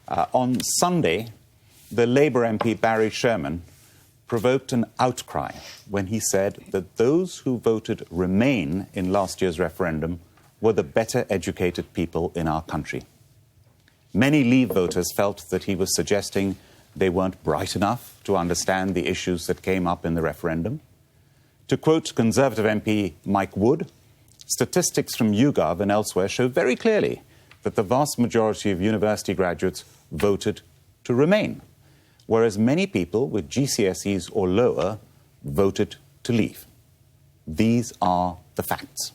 On Sunday, the Labour MP Barry Sherman provoked an outcry when he said that those who voted Remain in last year's referendum were the better educated people in our country. Many Leave voters felt that he was suggesting they weren't bright enough to understand the issues that came up in the referendum. To quote Conservative MP Mike Wood, statistics from YouGov and elsewhere show very clearly that the vast majority of university graduates voted to Remain, whereas many people with GCSEs or lower voted to Leave. These are the facts.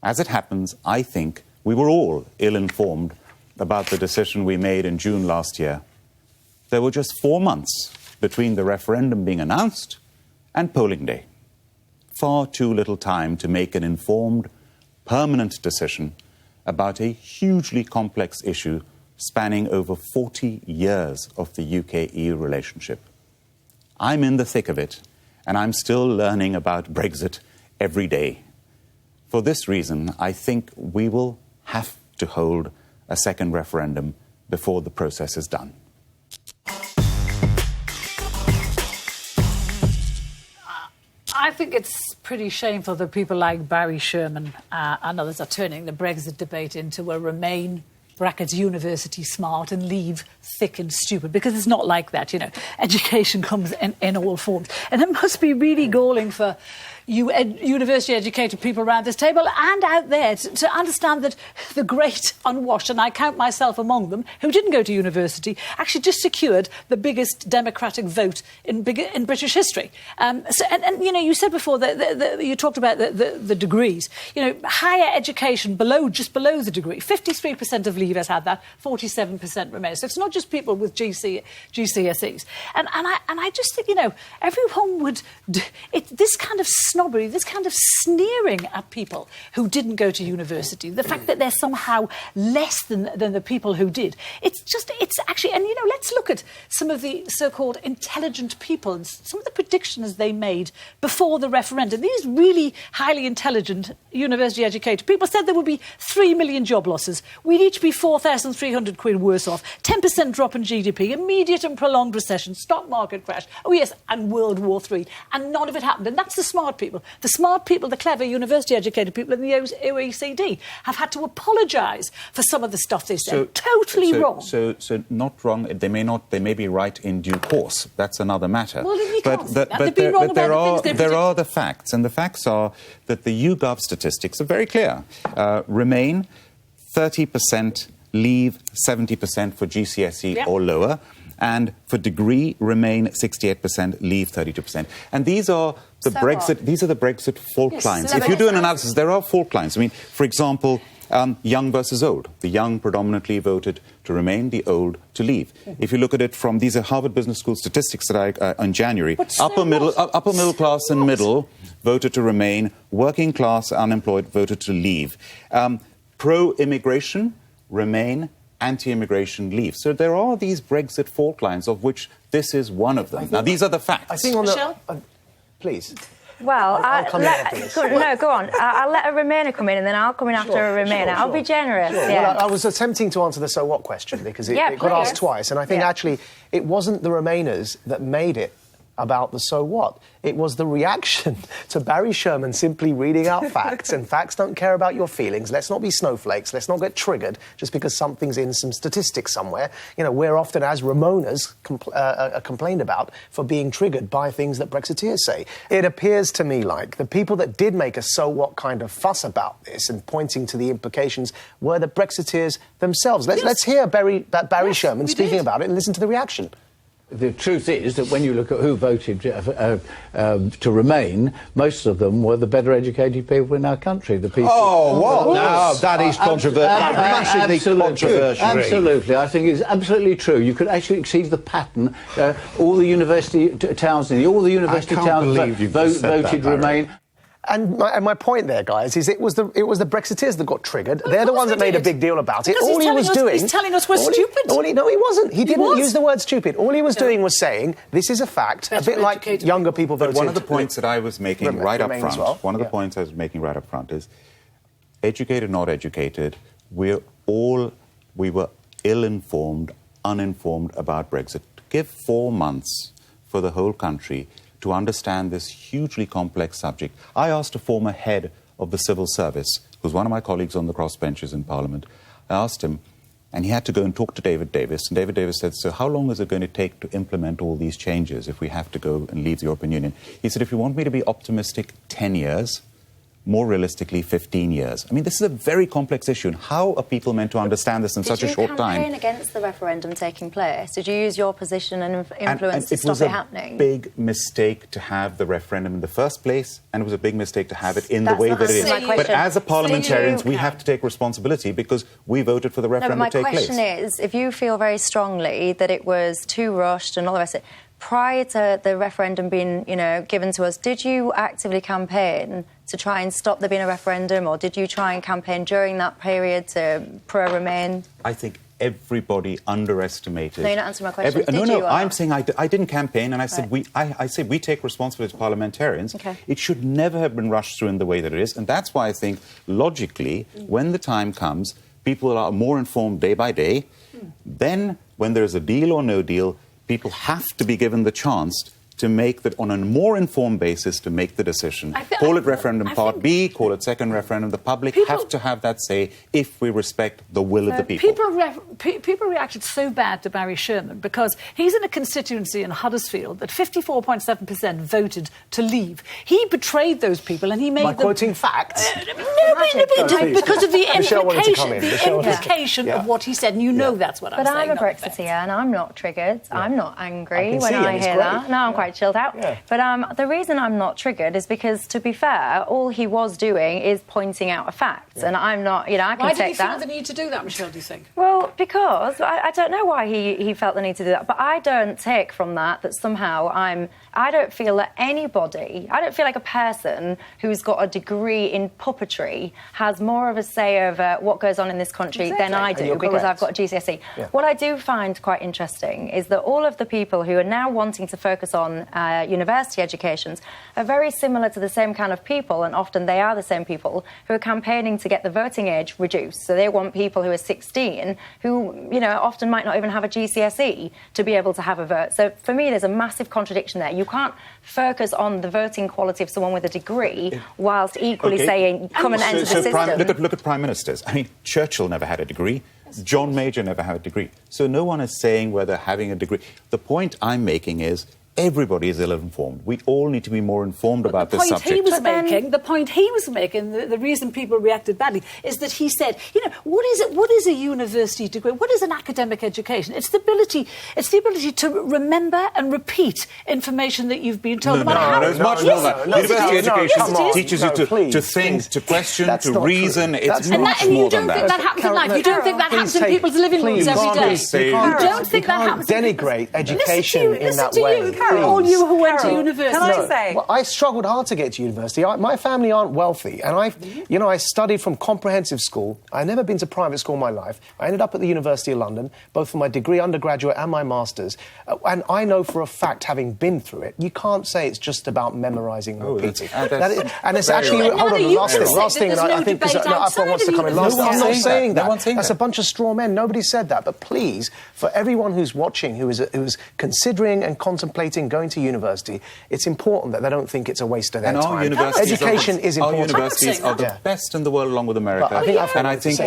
As it happens, I think we were all ill-informed about the decision we made in June last year. There were just 4 months between the referendum being announced and polling day. Far too little time to make an informed, permanent decision about a hugely complex issue spanning over 40 years of the UK-EU relationship. I'm in the thick of it, and I'm still learning about Brexit every day. For this reason, I think we will have to hold a second referendum before the process is done. I think it's pretty shameful that people like Barry Sherman and others are turning the Brexit debate into a Remain brackets university smart and Leave thick and stupid, because it's not like that, you know. Education comes in all forms. And it must be really galling for you university-educated people around this table and out there to understand that the great unwashed, and I count myself among them, who didn't go to university, actually just secured the biggest democratic vote in British history. And you know, you said before that you talked about the degrees. You know, higher education just below the degree. 53% of Leave has had that, 47% remain. So it's not just people with GCSEs. And I just think, you know, everyone would... this kind of snobbery, this kind of sneering at people who didn't go to university, the fact that they're somehow less than the people who did, it's actually, and you know, let's look at some of the so-called intelligent people and some of the predictions they made before the referendum. These really highly intelligent, university-educated people said there would be 3 million job losses. We'd each be 4,300 quid worse off, 10% drop in GDP, immediate and prolonged recession, stock market crash, oh yes, and World War III. And none of it happened. And that's the smart people. The smart people, the clever university-educated people in the OECD have had to apologise for some of the stuff they said. Totally wrong. So not wrong. They may be right in due course. That's another matter. Well, you can't say that. But there are the facts, and the facts are that the YouGov statistics are very clear. Remain 30%, Leave 70% for GCSE or lower, and for degree, Remain 68%, Leave 32%. And these are the Brexit fault lines. If you do an analysis, there are fault lines. I mean, for example, young versus old. The young predominantly voted to Remain, the old to Leave. If you look at it from, these are Harvard Business School statistics that in January, upper middle class and middle voted to Remain, working class, unemployed voted to Leave. Pro-immigration, Remain, anti-immigration, Leave. So there are these Brexit fault lines, of which this is one of them. Now, these are the facts. I think on Michelle? Please. Well, I'll come in after this. Go on. I'll let a Remainer come in, and then I'll come in after a Remainer. I'll be generous. Sure. Yeah. Well, I was attempting to answer the so what question because it got asked twice, and I think actually it wasn't the Remainers that made it about the so what. It was the reaction to Barry Sherman simply reading out facts, and facts don't care about your feelings. Let's not be snowflakes. Let's not get triggered just because something's in some statistics somewhere. You know, we're often, as Ramonas, complained about for being triggered by things that Brexiteers say. It appears to me like the people that did make a so what kind of fuss about this and pointing to the implications were the Brexiteers themselves. Let's hear Barry Sherman speaking about it and listen to the reaction. The truth is that when you look at who voted to Remain, most of them were the better educated people in our country. The people. Oh, what? No, that is controversial. Massively controversial. Absolutely, I think it's absolutely true. You could actually see the pattern. All the university towns voted Remain. And my point there, guys, is it was the Brexiteers that got triggered. They're the ones that made a big deal about it. All he's telling us we're stupid. No, he wasn't. He didn't use the word stupid. All he was doing was saying this is a fact, a bit like younger people voted. But one of the points that I was making right up front, one of the points I was making right up front is, educated, not educated, we were ill-informed uninformed about Brexit. Give 4 months for the whole country to understand this hugely complex subject. I asked a former head of the civil service, who's one of my colleagues on the crossbenches in Parliament. I asked him, and he had to go and talk to David Davis. And David Davis said, so how long is it going to take to implement all these changes if we have to go and leave the European Union? He said, if you want me to be optimistic, 10 years. More realistically, 15 years. I mean, this is a very complex issue. And how are people meant to understand this in such a short time? Did you campaign against the referendum taking place? Did you use your position and influence to stop it happening? It was a big mistake to have the referendum in the first place, and it was a big mistake to have it in the way that it is. But as a parliamentarians, we have to take responsibility because we voted for the referendum to take place. My question is, if you feel very strongly that it was too rushed and all the rest of it, prior to the referendum being, given to us, did you actively campaign to try and stop there being a referendum, or did you try and campaign during that period to pro-Remain? I think everybody underestimated... No, you're not answering my question. I'm saying I didn't campaign, and I said I say we take responsibility as parliamentarians. Okay. It should never have been rushed through in the way that it is, and that's why I think, logically, when the time comes, people are more informed day by day. Then, when there's a deal or no deal, people have to be given the chance to make that on a more informed basis to make the decision. Call it referendum part B, call it second referendum. The public have to have that say if we respect the will of the people. People reacted so bad to Barry Sherman because he's in a constituency in Huddersfield that 54.7% voted to leave. He betrayed those people and he made them... By quoting facts? Because of the implication of what he said, and that's what I'm saying. But I'm a Brexiteer and I'm not triggered. I'm not angry when I hear that. No, I'm quite chilled out. Yeah. But the reason I'm not triggered is because, to be fair, all he was doing is pointing out a fact, and I'm not, I can take that. Why did he feel the need to do that, Michelle, do you think? Well, because I don't know why he felt the need to do that, but I don't take from that somehow I don't feel that I don't feel like a person who's got a degree in puppetry has more of a say over what goes on in this country than I do, because I've got a GCSE. Yeah. What I do find quite interesting is that all of the people who are now wanting to focus on university educations are very similar to the same kind of people, and often they are the same people who are campaigning to get the voting age reduced. So they want people who are 16 who, often might not even have a GCSE to be able to have a vote. So for me, there's a massive contradiction there. You can't focus on the voting quality of someone with a degree whilst equally saying, come and enter the system. Look at Prime Ministers. I mean, Churchill never had a degree. John Major never had a degree. So no one is saying whether having a degree... The point I'm making is everybody is ill-informed. We all need to be more informed about this subject. The point he was making, the reason people reacted badly, is that he said, what is a university degree? What is an academic education? It's the ability to remember and repeat information that you've been told. It's much more than that. University education teaches you to think, to question, to reason. It's much more than that. You don't think that happens in life. You don't think that happens in people's living rooms every day. You don't think that happens. Denigrate education in that way. All you who went to university. Can I say? Well, I struggled hard to get to university. My family aren't wealthy, and I studied from comprehensive school. I've never been to private school in my life. I ended up at the University of London, both for my degree, undergraduate, and my master's. And I know for a fact, having been through it, you can't say it's just about memorising and repeating. And it's actually... Hold on, last thing, and I think Afro wants to come in. I'm not saying that. That's a bunch of straw men. Nobody said that. But please, for everyone who's watching, who is considering and contemplating going to university, it's important that they don't think it's a waste of their time. Education is important. Our universities are the best in the world, along with America. I think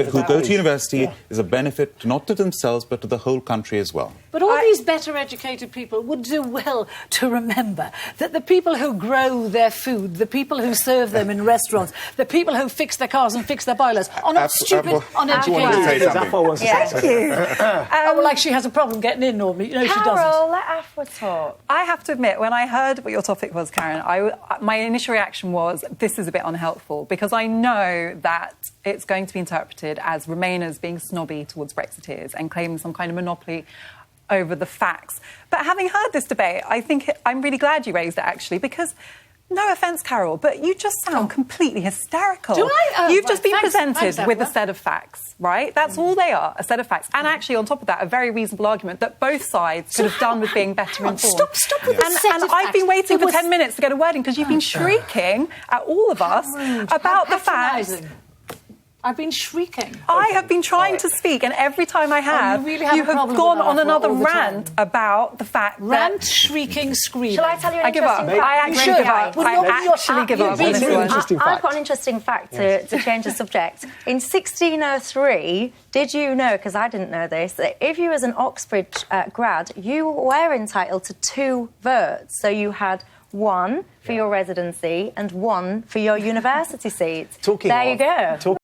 who go to university is a benefit not to themselves but to the whole country as well. But all these better educated people would do well to remember that the people who grow their food, the people who serve them in restaurants, the people who fix their cars and fix their boilers are not stupid, uneducated. Thank you. Like she has a problem getting in normally. She doesn't. Carol, let Afua talk. I have to admit, when I heard what your topic was, Karen, my initial reaction was, this is a bit unhelpful, because I know that it's going to be interpreted as Remainers being snobby towards Brexiteers and claiming some kind of monopoly over the facts. But having heard this debate, I'm really glad you raised it, actually, because... No offence, Carol, but you just sound completely hysterical. Do I? You've just been presented with a set of facts, right? That's all they are, a set of facts. And actually, on top of that, a very reasonable argument that both sides could have done with being better informed. Stop with the set of facts. And I've been waiting for 10 minutes to get a word in because you've been shrieking at all of us about the facts. I've been shrieking. I have been trying to speak, and every time I have, you really have a problem gone with on that another all the rant time. about the fact Rant, shrieking, screaming. Shall I tell you an I give up. interesting fact? I actually give up. Well, I no, actually give up. It's an interesting fact. I've got an interesting fact to change the subject. In 1603, did you know, because I didn't know this, that if you was an Oxbridge grad, you were entitled to 2 votes. So you had 1 for your residency and 1 for your university seat. There you go.